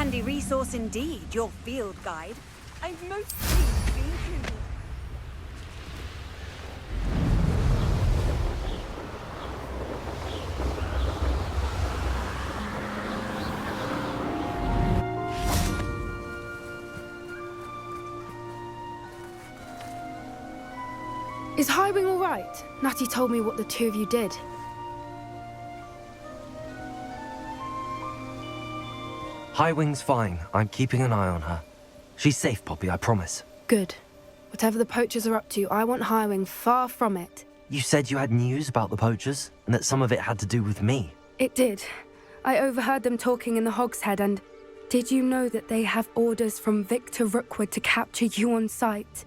handy resource indeed, your field guide. I've mostly been to... Is Highwing all right? Natty told me what the two of you did. Highwing's fine. I'm keeping an eye on her. She's safe, Poppy, I promise. Good. Whatever the Poachers are up to, I want Highwing far from it. You said you had news about the Poachers, and that some of it had to do with me. It did. I overheard them talking in the Hogshead, and did you know that they have orders from Victor Rookwood to capture you on sight?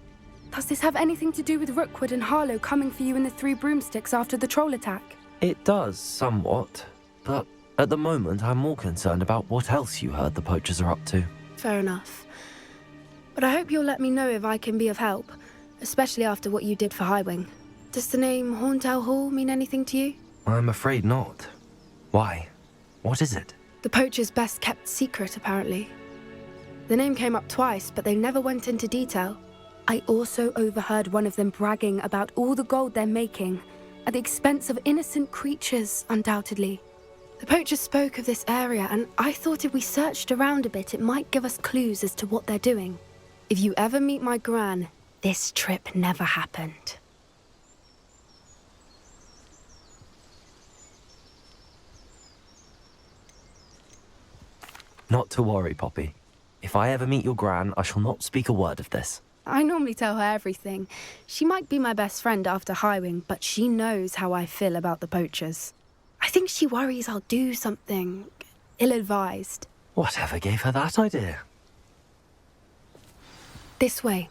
Does this have anything to do with Rookwood and Harlow coming for you in the Three Broomsticks after the troll attack? It does, somewhat. But at the moment, I'm more concerned about what else you heard the Poachers are up to. Fair enough. But I hope you'll let me know if I can be of help, especially after what you did for Highwing. Does the name Horntail Hall mean anything to you? I'm afraid not. Why? What is it? The Poachers' best-kept secret, apparently. The name came up twice, but they never went into detail. I also overheard one of them bragging about all the gold they're making, at the expense of innocent creatures, undoubtedly. The Poachers spoke of this area, and I thought if we searched around a bit, it might give us clues as to what they're doing. If you ever meet my Gran, this trip never happened. Not to worry, Poppy. If I ever meet your Gran, I shall not speak a word of this. I normally tell her everything. She might be my best friend after Highwing, but she knows how I feel about the Poachers. I think she worries I'll do something ill-advised. Whatever gave her that idea? This way.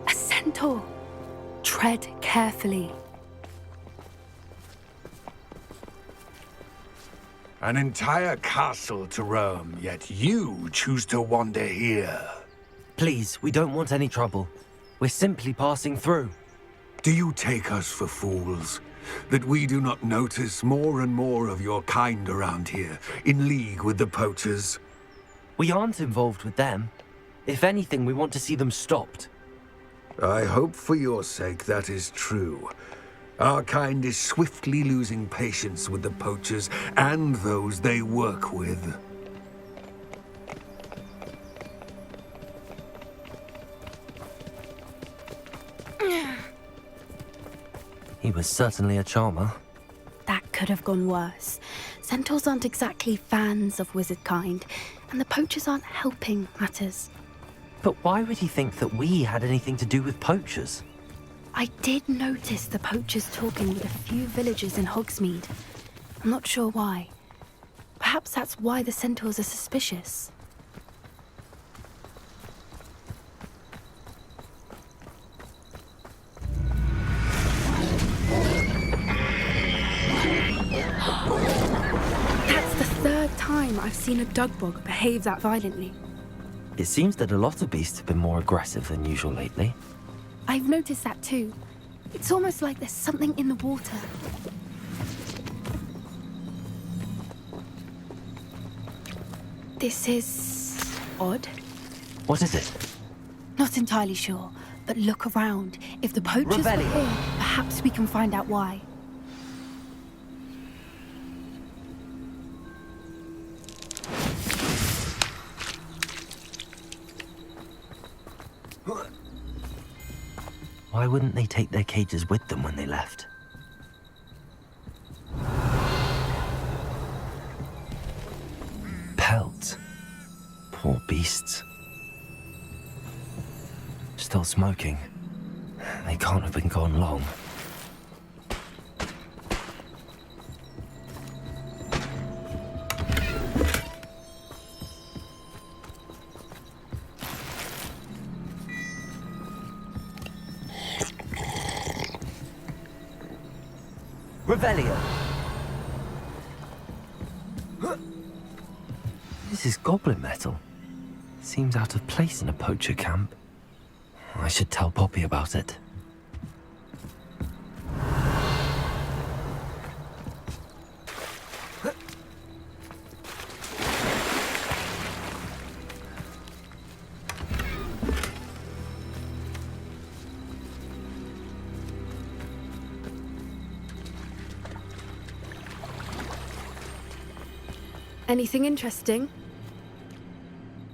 A centaur. Tread carefully. An entire castle to roam, yet you choose to wander here. Please, we don't want any trouble. We're simply passing through. Do you take us for fools? That we do not notice more and more of your kind around here, in league with the Poachers? We aren't involved with them. If anything, we want to see them stopped. I hope for your sake that is true. Our kind is swiftly losing patience with the Poachers and those they work with. He was certainly a charmer. That could have gone worse. Centaurs aren't exactly fans of wizard kind, and the Poachers aren't helping matters. But why would he think that we had anything to do with Poachers? I did notice the Poachers talking with a few villagers in Hogsmeade. I'm not sure why. Perhaps that's why the Centaurs are suspicious. That's the third time I've seen a Dugbog behave that violently. It seems that a lot of beasts have been more aggressive than usual lately. I've noticed that too. It's almost like there's something in the water. This is odd. What is it? Not entirely sure, but look around. If the Poachers were Revelio. here, perhaps we can find out why. Why wouldn't they take their cages with them when they left? Pelts. Poor beasts. Still smoking. They can't have been gone long. Revelio. This is goblin metal. Seems out of place in a poacher camp. I should tell Poppy about it. Anything interesting?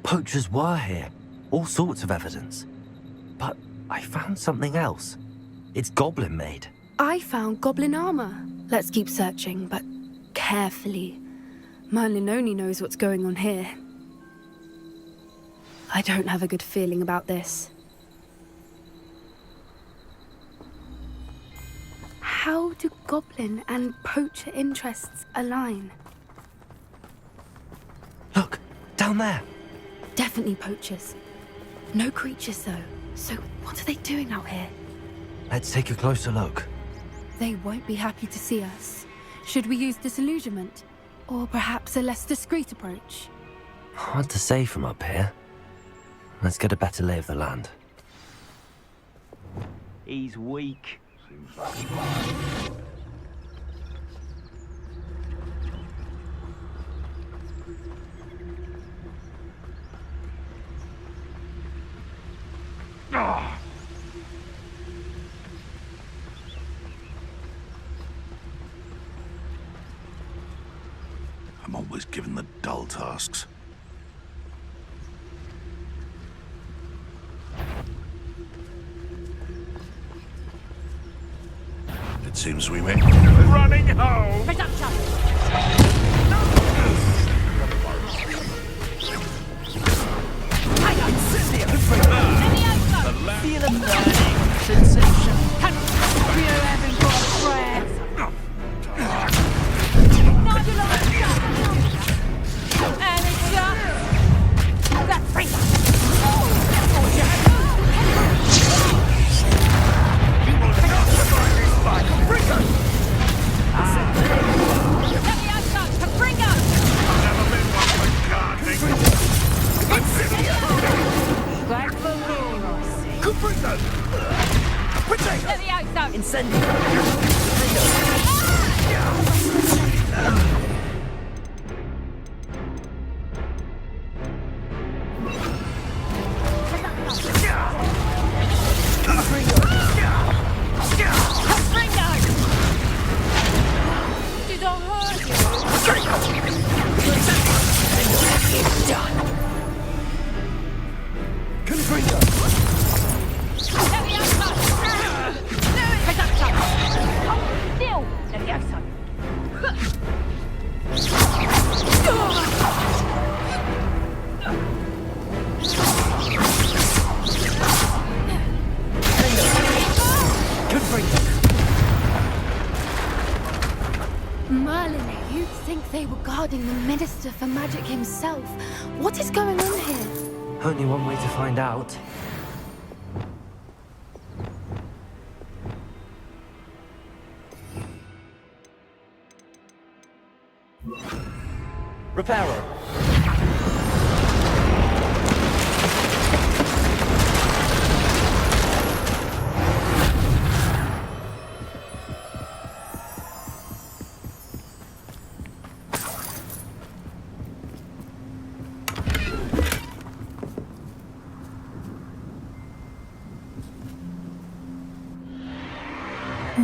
Poachers were here. All sorts of evidence. But I found something else. It's goblin made. I found goblin armor. Let's keep searching, but carefully. Merlin only knows what's going on here. I don't have a good feeling about this. How do goblin and poacher interests align? Look, down there. Definitely poachers. No creatures, though. So what are they doing out here? Let's take a closer look. They won't be happy to see us. Should we use disillusionment? Or perhaps a less discreet approach? Hard to say from up here. Let's get a better lay of the land. He's weak. I'm always given the dull tasks. It seems we may... Running home! Feel a burning sensation. We are having got a prayer. Merlin, you'd think they were guarding the Minister for Magic himself. What is going on here? Only one way to find out. Reparo.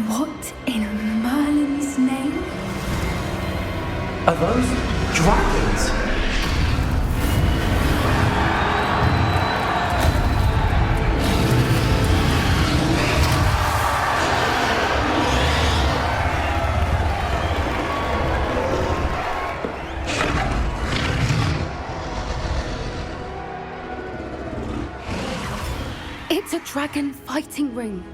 What in Merlin's name? Are those dragons? It's a dragon fighting ring.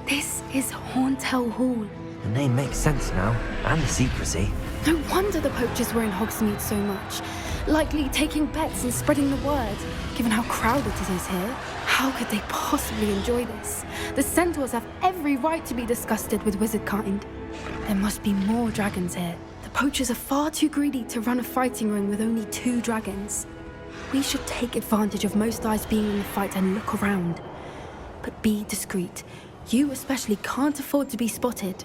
This is Hauntel Hall. The name makes sense now, and the secrecy. No wonder the poachers were in Hogsmeade so much. Likely taking bets and spreading the word, given how crowded it is here. How could they possibly enjoy this? The centaurs have every right to be disgusted with wizard kind. There must be more dragons here. The Poachers are far too greedy to run a fighting ring with only 2 dragons. We should take advantage of most eyes being in the fight and look around. But be discreet. You especially can't afford to be spotted.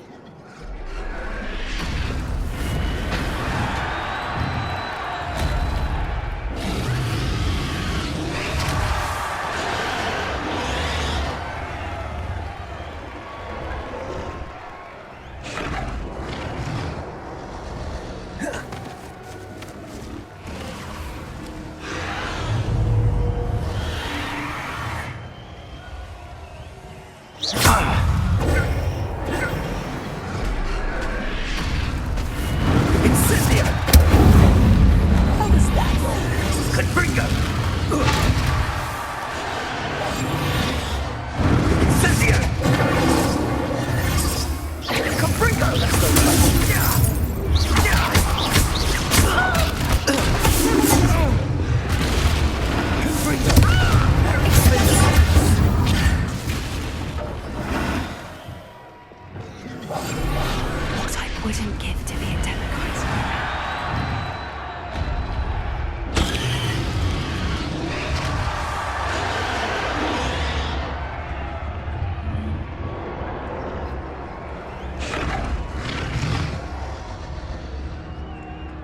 What I wouldn't give to be a democrat.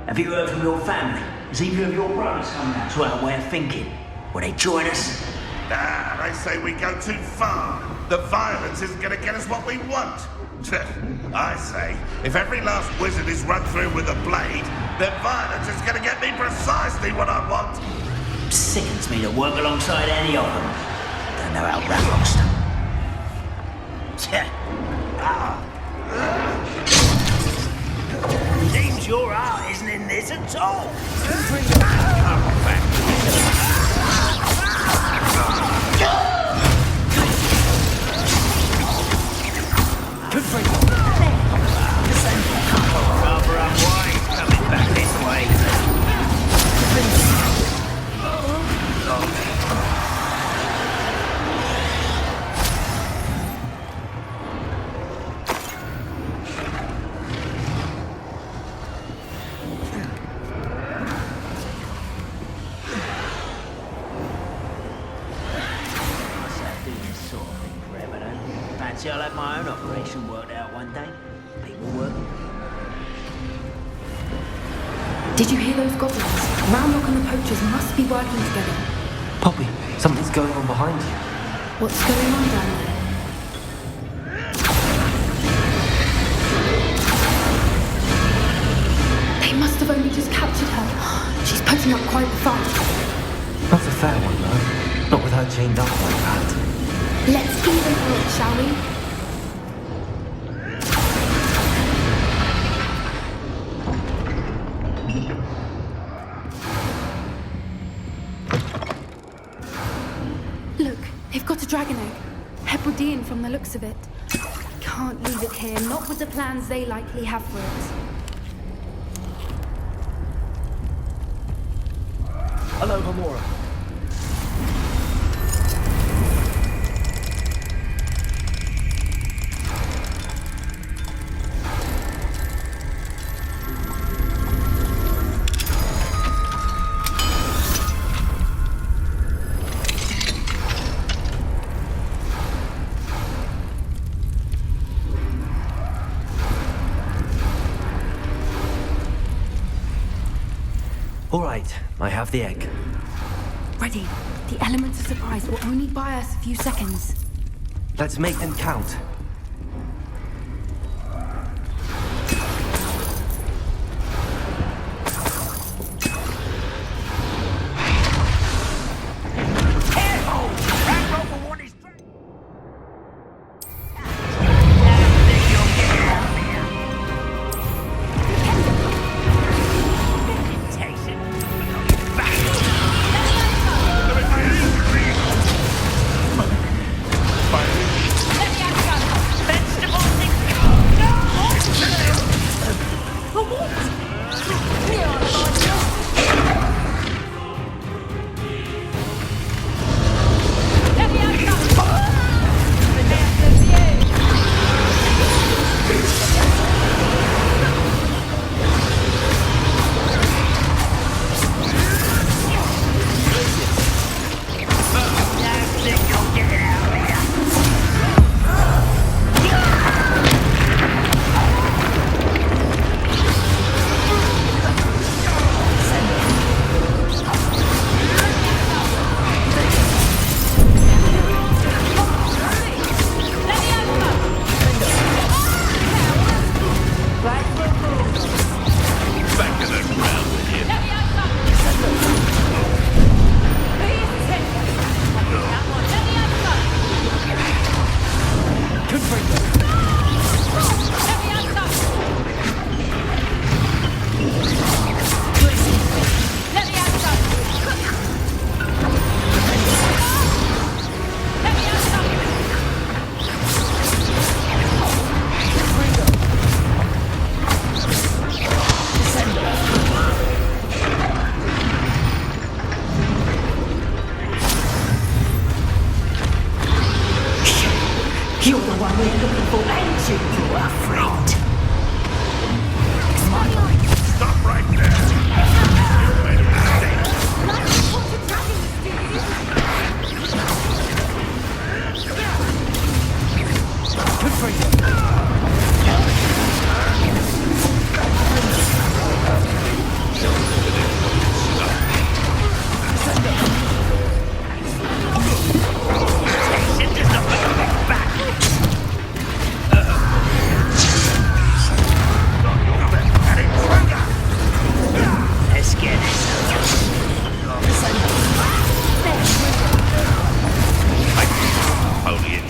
Have you heard from your family? Has either of your brothers come round to our way of thinking? Will they join us? Nah, they say we go too far. The violence isn't going to get us what we want. I say, if every last wizard is run through with a blade, then violence is going to get me precisely what I want. Sickens me to work alongside any of them. Don't know how Ratlocks done. Seems your heart isn't in this at all. Cover up wide, coming back this way. Fancy I'll have my own operation worked out one day. People work. Did you hear those goblins? Roundlock and the Poachers must be working together. Poppy, something's going on behind you. What's going on down there? They must have only just captured her. She's putting up quite the fight. Not a fair one, though. Not with her chained up like that. Let's even her up, shall we? Look, they've got a dragon egg. Hebridean from the looks of it. Can't leave it here, not with the plans they likely have for it. Hello, Gamora. All right, I have the egg. Ready. The element of surprise will only buy us a few seconds. Let's make them count. You are afraid. Stop right there! You made a mistake! Temptation does not make me back. Let's get this. Only it.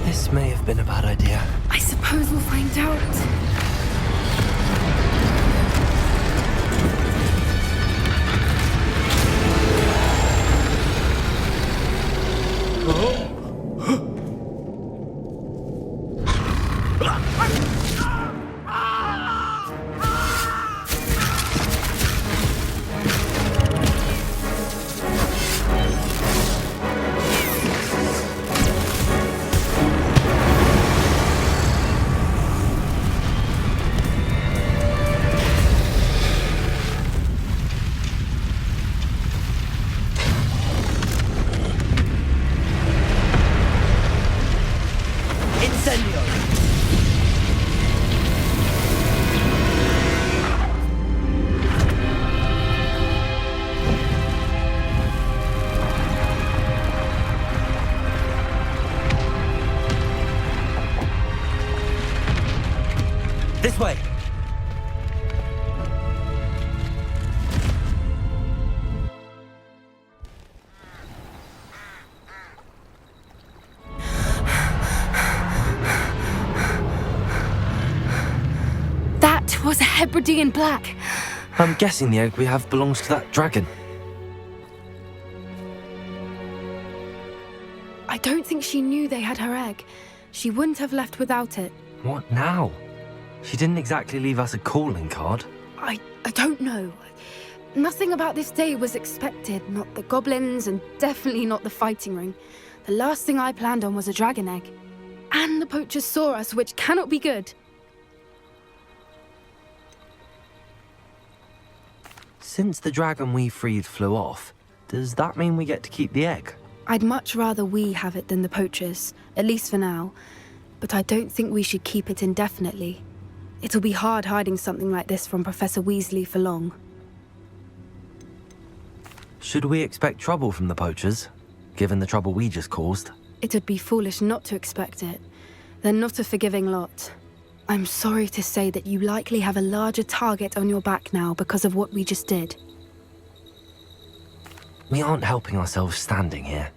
This may have been a bad idea. I suppose we'll find out. This way! That was a Hebridean black. I'm guessing the egg we have belongs to that dragon. I don't think she knew they had her egg. She wouldn't have left without it. What now? She didn't exactly leave us a calling card. I don't know. Nothing about this day was expected. Not the goblins, and definitely not the fighting ring. The last thing I planned on was a dragon egg. And the poachers saw us, which cannot be good. Since the dragon we freed flew off, does that mean we get to keep the egg? I'd much rather we have it than the poachers, at least for now. But I don't think we should keep it indefinitely. It'll be hard hiding something like this from Professor Weasley for long. Should we expect trouble from the poachers, given the trouble we just caused? It would be foolish not to expect it. They're not a forgiving lot. I'm sorry to say that you likely have a larger target on your back now because of what we just did. We aren't helping ourselves standing here.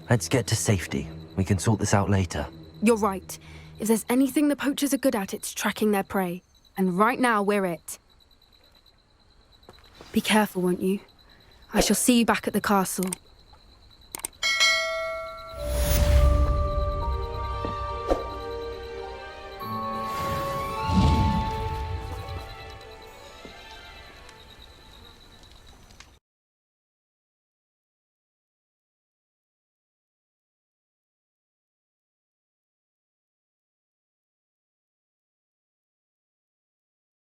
Let's get to safety. We can sort this out later. You're right. If there's anything the poachers are good at, it's tracking their prey. And right now, we're it. Be careful, won't you? I shall see you back at the castle.